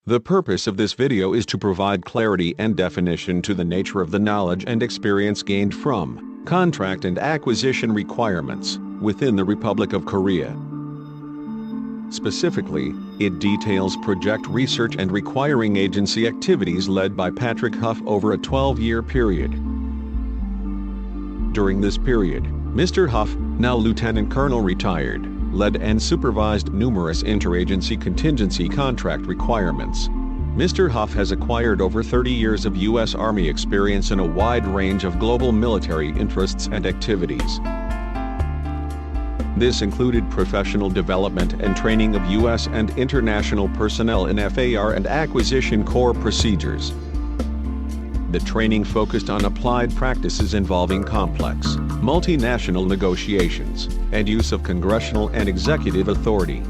The purpose of this video is to provide clarity and definition to the nature of the knowledge and experience gained from contract and acquisition requirements within the Republic of Korea. Specifically, it details project research and requiring agency activities led by Patrick Huff over a 12-year period. During this period, Mr. Huff, now Lieutenant Colonel retired, led and supervised numerous interagency contingency contract requirements. Mr. Huff has acquired over 30 years of U.S. Army experience in a wide range of global military interests and activities. This included professional development and training of U.S. and international personnel in FAR and acquisition core procedures. The training focused on applied practices involving complex, multinational negotiations, and use of congressional and executive authority.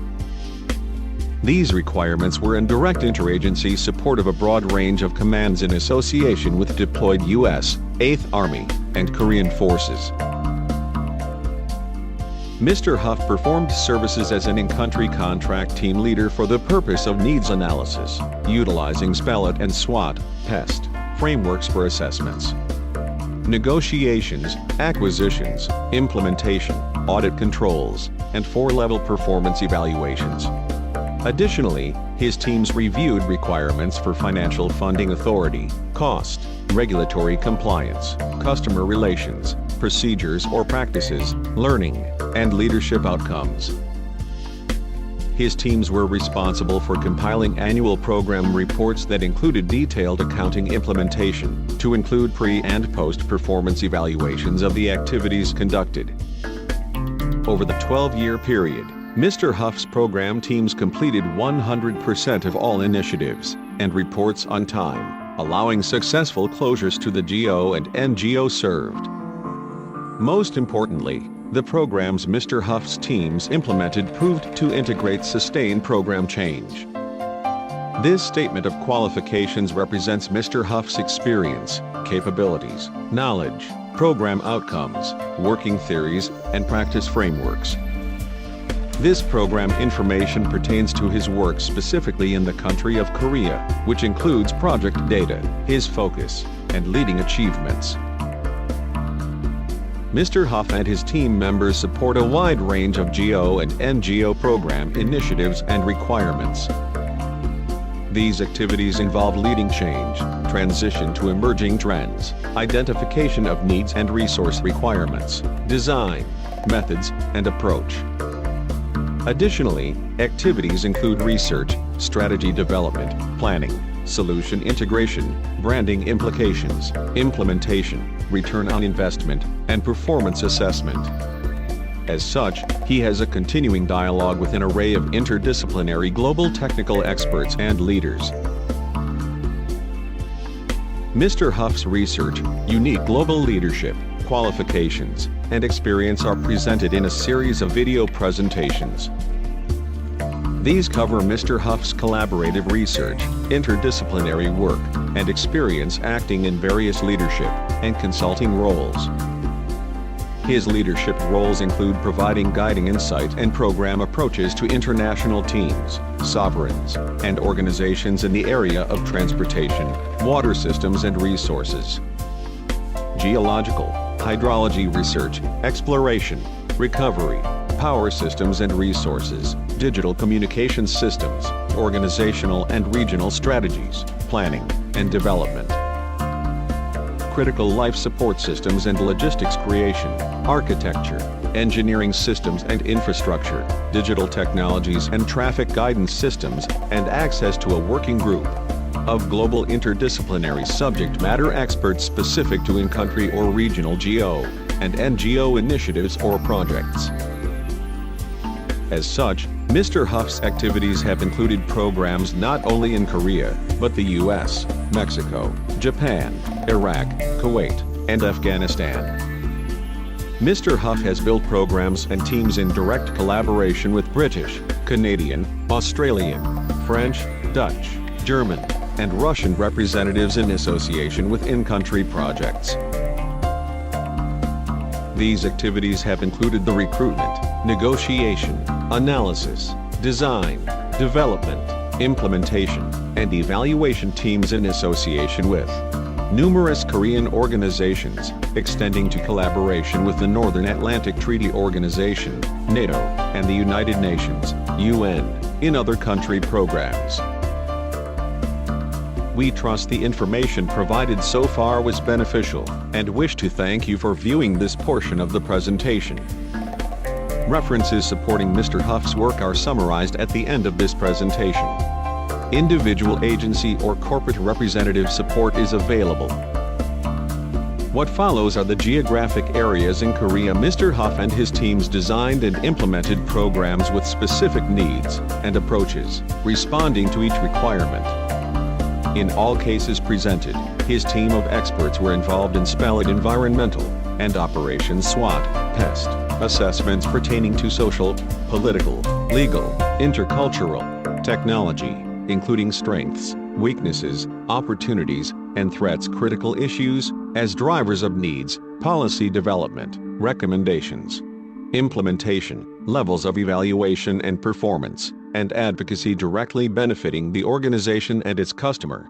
These requirements were in direct interagency support of a broad range of commands in association with deployed U.S., 8th Army, and Korean forces. Mr. Huff performed services as an in-country contract team leader for the purpose of needs analysis, utilizing SPELIT and SWOT, PEST, frameworks for assessments, negotiations, acquisitions, implementation, audit controls, and 4-level performance evaluations. Additionally, his teams reviewed requirements for financial funding authority, cost, regulatory compliance, customer relations, procedures or practices, learning, and leadership outcomes. His teams were responsible for compiling annual program reports that included detailed accounting implementation, to include pre- and post-performance evaluations of the activities conducted. Over the 12-year period, Mr. Huff's program teams completed 100% of all initiatives and reports on time, allowing successful closures to the GO and NGO served. Most importantly, the programs Mr. Huff's teams implemented proved to integrate sustained program change. This statement of qualifications represents Mr. Huff's experience, capabilities, knowledge, program outcomes, working theories, and practice frameworks. This program information pertains to his work specifically in the country of Korea, which includes project data, his focus, and leading achievements. Mr. Huff and his team members support a wide range of GO and NGO program initiatives and requirements. These activities involve leading change, transition to emerging trends, identification of needs and resource requirements, design, methods, and approach. Additionally, activities include research, strategy development, planning, solution integration, branding implications, implementation, return on investment, and performance assessment. As such, he has a continuing dialogue with an array of interdisciplinary global technical experts and leaders. Mr. Huff's research, unique global leadership, qualifications, and experience are presented in a series of video presentations. These cover Mr. Huff's collaborative research, interdisciplinary work, and experience acting in various leadership and consulting roles. His leadership roles include providing guiding insight and program approaches to international teams, sovereigns, and organizations in the area of transportation, water systems and resources, geological, hydrology research, exploration, recovery, power systems and resources, digital communication systems, organizational and regional strategies, planning and development, critical life support systems and logistics creation, architecture, engineering systems and infrastructure, digital technologies and traffic guidance systems, and access to a working group of global interdisciplinary subject matter experts specific to in-country or regional GO and NGO initiatives or projects. As such, Mr. Huff's activities have included programs not only in Korea, but the US, Mexico, Japan, Iraq, Kuwait, and Afghanistan. Mr. Huff has built programs and teams in direct collaboration with British, Canadian, Australian, French, Dutch, German, and Russian representatives in association with in-country projects. These activities have included the recruitment, negotiation, analysis, design, development, implementation, and evaluation teams in association with numerous Korean organizations, extending to collaboration with the Northern Atlantic Treaty Organization, NATO, and the United Nations, UN, in other country programs. We trust the information provided so far was beneficial, and wish to thank you for viewing this portion of the presentation. References supporting Mr. Huff's work are summarized at the end of this presentation. Individual agency or corporate representative support is available. What follows are the geographic areas in Korea Mr. Huff and his teams designed and implemented programs with specific needs and approaches, responding to each requirement. In all cases presented, his team of experts were involved in SPELIT environmental and Operation SWAT, pest, assessments pertaining to social, political, legal, intercultural, technology, including strengths, weaknesses, opportunities, and threats, critical issues, as drivers of needs, policy development, recommendations, implementation, levels of evaluation and performance, and advocacy directly benefiting the organization and its customer.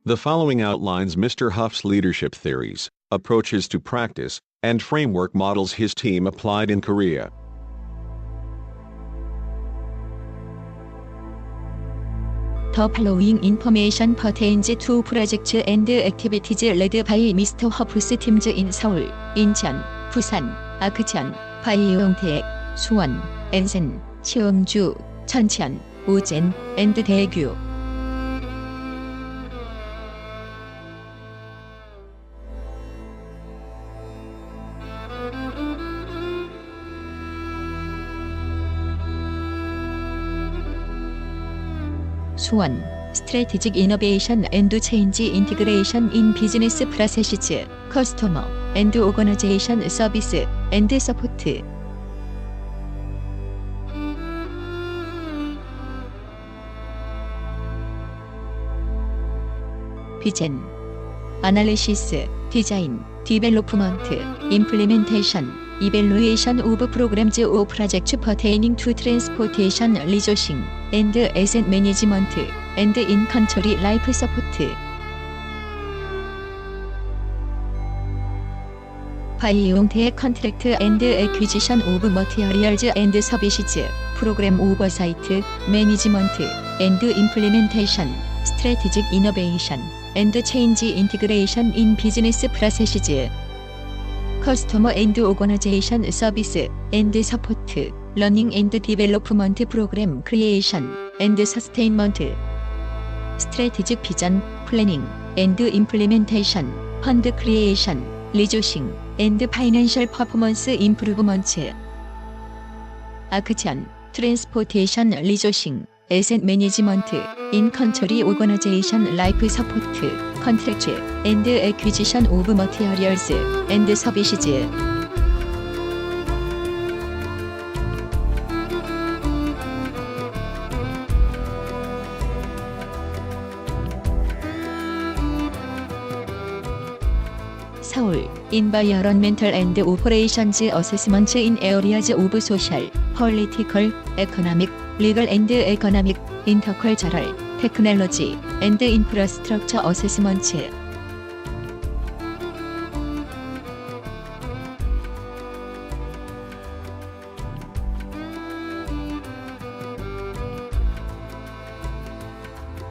The following outlines Mr. Huff's leadership theories, approaches to practice, and framework models his team applied in Korea. The following information pertains to projects and activities led by Mr. Huff's teams in Seoul, Incheon, Busan, Akcheon, 바이용택, 수원, 엔산, 치음주, 천천, 우젠, and 대규. 수원, Strategic Innovation and Change Integration in Business Processes, Customer and Organization Service and Support. Vision, Analysis, Design, Development, Implementation, Evaluation of Programs or Projects pertaining to Transportation Resourcing and Asset Management and In-Country Life Support. 바이용택 Contract and Acquisition of Materials and Services, Program Oversight, Management and Implementation, Strategic Innovation and Change Integration in Business Processes. Customer and Organization Service and Support, Learning and Development Program Creation and Sustainment. Strategic Vision, Planning and Implementation, Fund Creation, Resourcing and Financial Performance Improvements. Akcheon, Transportation Resourcing, Asset Management, In-Country Organization Life Support, Contract and Acquisition of Materials and Services. 서울, Environmental and Operations Assessments in Areas of Social, Political, Economic, Legal and Economic, Intercultural, Technology, and Infrastructure Assessments.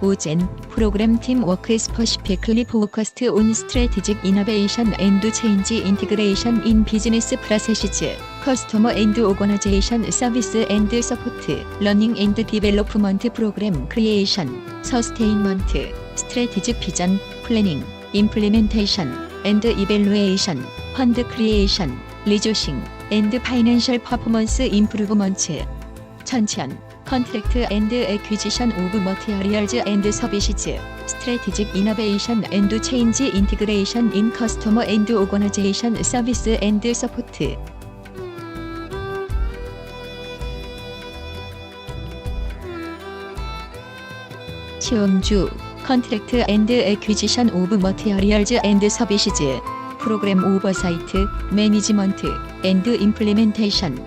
우젠, Program Team Work specifically focused on strategic innovation and change integration in business processes, customer and organization service and support, learning and development program creation, sustainment, strategic vision, planning, implementation, and evaluation, fund creation, resourcing, and financial performance improvements. 천천, Contract and Acquisition of Materials and Services, Strategic Innovation and Change Integration in Customer and Organization Service and Support. 치음주, Contract and Acquisition of Materials and Services, Program Oversight, Management and Implementation,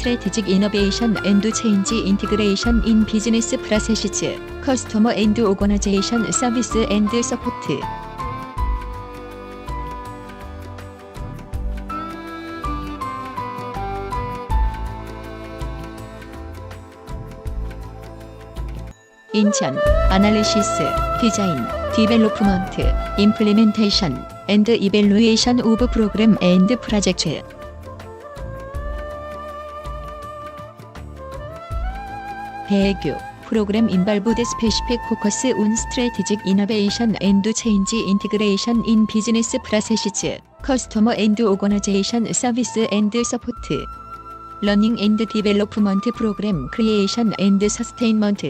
Strategic Innovation and Change Integration in Business Processes, Customer and Organization Service and Support. 인천, Analysis, Design, Development, Implementation, and Evaluation of Program and Project. 배교, Program Involved Specific Focus on Strategic Innovation and Change Integration in Business Processes, Customer and Organization Service and Support. Learning and Development Program Creation and Sustainment.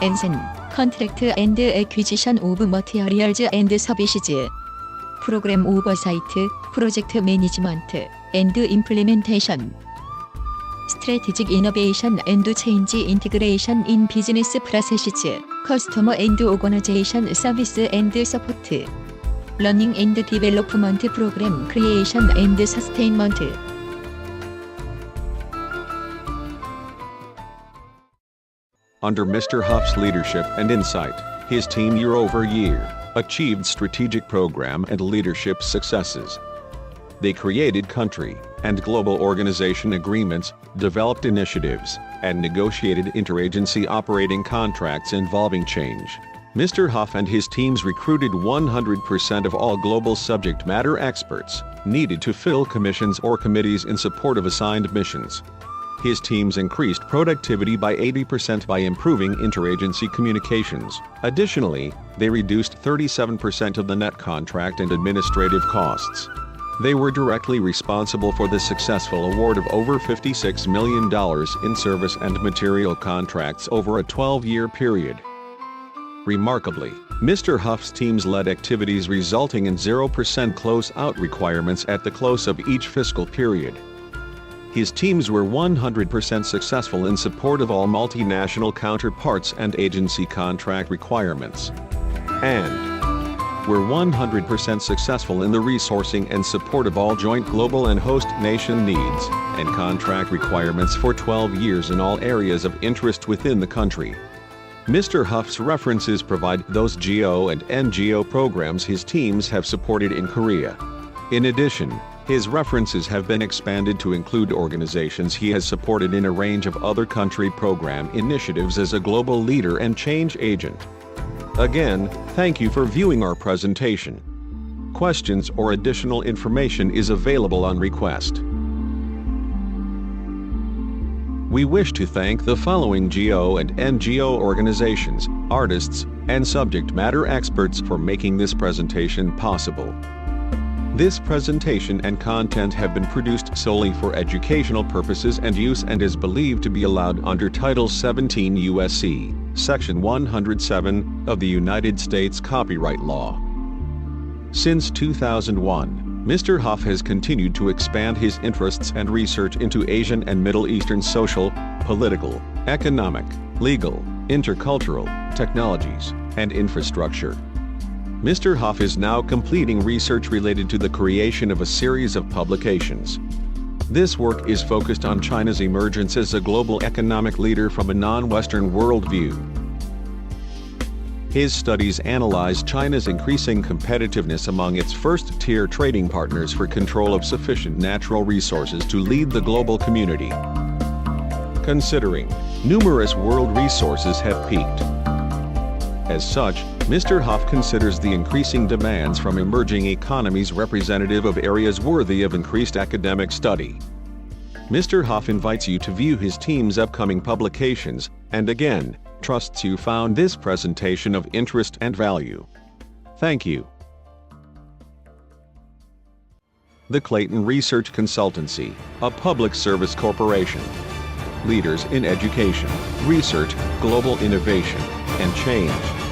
Ensign, Contract and Acquisition of Materials and Services. Program Oversight, Project Management, and Implementation. Strategic Innovation and Change Integration in Business Processes, Customer and Organization Service and Support. Learning and Development Program Creation and Sustainment. Under Mr. Huff's leadership and insight, his team year-over-year achieved strategic program and leadership successes. They created country and global organization agreements, developed initiatives, and negotiated interagency operating contracts involving change. Mr. Huff and his teams recruited 100% of all global subject matter experts needed to fill commissions or committees in support of assigned missions. His teams increased productivity by 80% by improving interagency communications. Additionally, they reduced 37% of the net contract and administrative costs. They were directly responsible for the successful award of over $56 million in service and material contracts over a 12-year period. Remarkably, Mr. Huff's teams led activities resulting in 0% close-out requirements at the close of each fiscal period. His teams were 100% successful in support of all multinational counterparts and agency contract requirements. And were 100% successful in the resourcing and support of all joint global and host nation needs and contract requirements for 12 years in all areas of interest within the country. Mr. Huff's references provide those GO and NGO programs his teams have supported in Korea. In addition, his references have been expanded to include organizations he has supported in a range of other country program initiatives as a global leader and change agent. Again, thank you for viewing our presentation. Questions or additional information is available on request. We wish to thank the following GO and NGO organizations, artists, and subject matter experts for making this presentation possible. This presentation and content have been produced solely for educational purposes and use and is believed to be allowed under Title 17 U.S.C. Section 107 of the United States Copyright Law. Since 2001, Mr. Huff has continued to expand his interests and research into Asian and Middle Eastern social, political, economic, legal, intercultural, technologies, and infrastructure. Mr. Huff is now completing research related to the creation of a series of publications. This work is focused on China's emergence as a global economic leader from a non-Western worldview. His studies analyze China's increasing competitiveness among its first-tier trading partners for control of sufficient natural resources to lead the global community. Considering numerous world resources have peaked. As such, Mr. Huff considers the increasing demands from emerging economies representative of areas worthy of increased academic study. Mr. Huff invites you to view his team's upcoming publications, and again, trusts you found this presentation of interest and value. Thank you. The Clayton Research Consultancy, a public service corporation. Leaders in education, research, global innovation, and change.